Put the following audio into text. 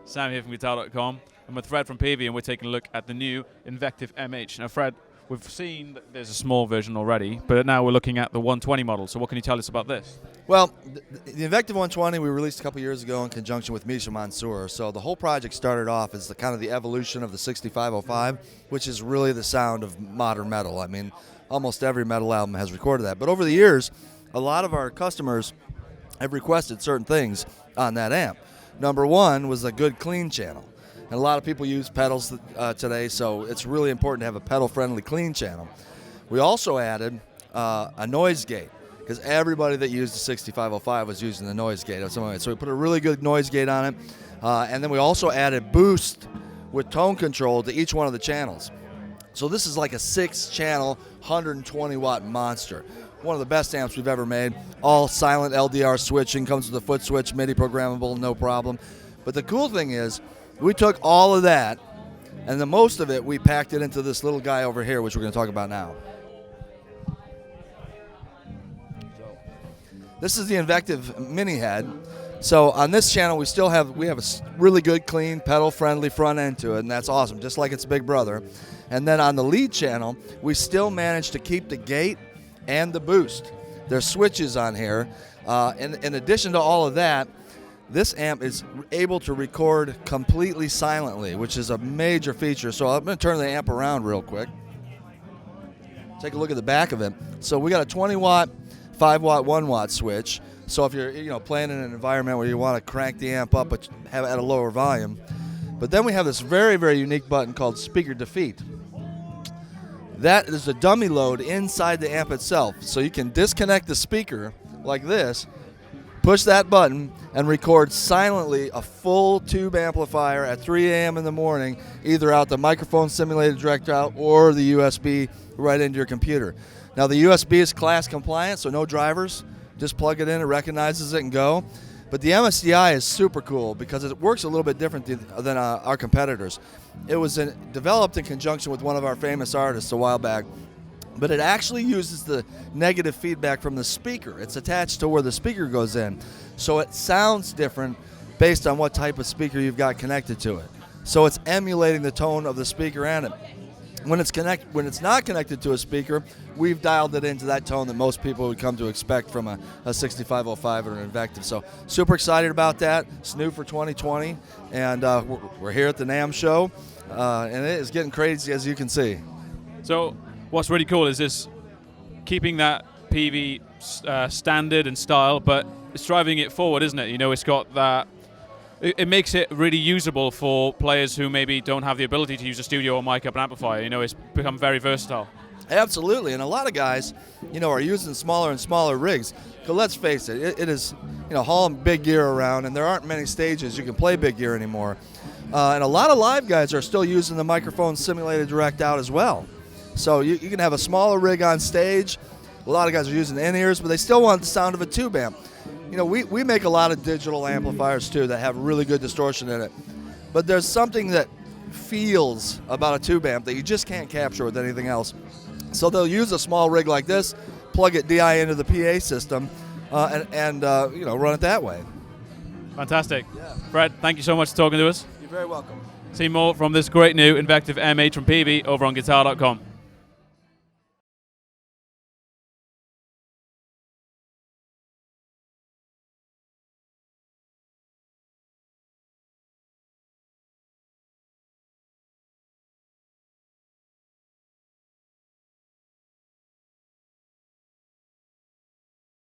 Sam here from Guitar.com. I'm with Fred from Peavey, and we're taking a look at the new Invective.MH. Now, Fred, we've seen that there's a small version already, but now we're looking at the 120 model. So what can you tell us about this? Well, the Invective 120 we released a couple years ago in conjunction with Misha Mansoor. So the whole project started off as the kind of the evolution of the 6505, which is really the sound of modern metal. I mean, almost every metal album has recorded that. But over the years, a lot of our customers have requested certain things on that amp. Number one was a good clean channel. And a lot of people use pedals today, so it's really important to have a pedal-friendly clean channel. We also added a noise gate, because everybody that used the 6505 was using the noise gate. So we put a really good noise gate on it. And then we also added boost with tone control to each one of the channels. So this is like a 6-channel, 120-watt monster. One of the best amps we've ever made. All silent LDR switching, comes with a foot switch, MIDI programmable, no problem. But the cool thing is, we took all of that, and the most of it, we packed it into this little guy over here, which we're going to talk about now. This is the Invective mini head. So on this channel, we have a really good, clean, pedal-friendly front end to it, and that's awesome, just like its big brother. And then on the lead channel, we still managed to keep the gate and the boost. There's switches on here. In addition to all of that, this amp is able to record completely silently, which is a major feature. So I'm going to turn the amp around real quick. Take a look at the back of it. So we got a 20-watt, 5-watt, 1-watt switch. So if you're playing in an environment where you want to crank the amp up but have it at a lower volume. But then we have this very, very unique button called speaker defeat. That is a dummy load inside the amp itself. So you can disconnect the speaker like this, push that button, and record silently a full tube amplifier at 3 a.m. in the morning, either out the microphone simulated direct out or the USB right into your computer. Now the USB is class compliant, so no drivers. Just plug it in, it recognizes it, and go. But the MSDI is super cool because it works a little bit different than our competitors. It was developed in conjunction with one of our famous artists a while back, but it actually uses the negative feedback from the speaker. It's attached to where the speaker goes in, so it sounds different based on what type of speaker you've got connected to it. So it's emulating the tone of the speaker and it. When it's not connected to a speaker, we've dialed it into that tone that most people would come to expect from a 6505 or an Invective. So super excited about that. It's new for 2020, and we're here at the NAMM show, and it is getting crazy, as you can see. So what's really cool is this keeping that Peavey standard and style, but it's driving it forward, isn't it? It's got that. It makes it really usable for players who maybe don't have the ability to use a studio or mic up an amplifier. It's become very versatile. Absolutely, and a lot of guys, are using smaller and smaller rigs. Because let's face it, it is, hauling big gear around, and there aren't many stages you can play big gear anymore. And a lot of live guys are still using the microphone simulated direct out as well. So you can have a smaller rig on stage. A lot of guys are using in-ears, but they still want the sound of a tube amp. We make a lot of digital amplifiers too that have really good distortion in it. But there's something that feels about a tube amp that you just can't capture with anything else. So they'll use a small rig like this, plug it DI into the PA system, and run it that way. Fantastic. Yeah. Fred, thank you so much for talking to us. You're very welcome. See more from this great new Invective.MH from Peavey over on Guitar.com.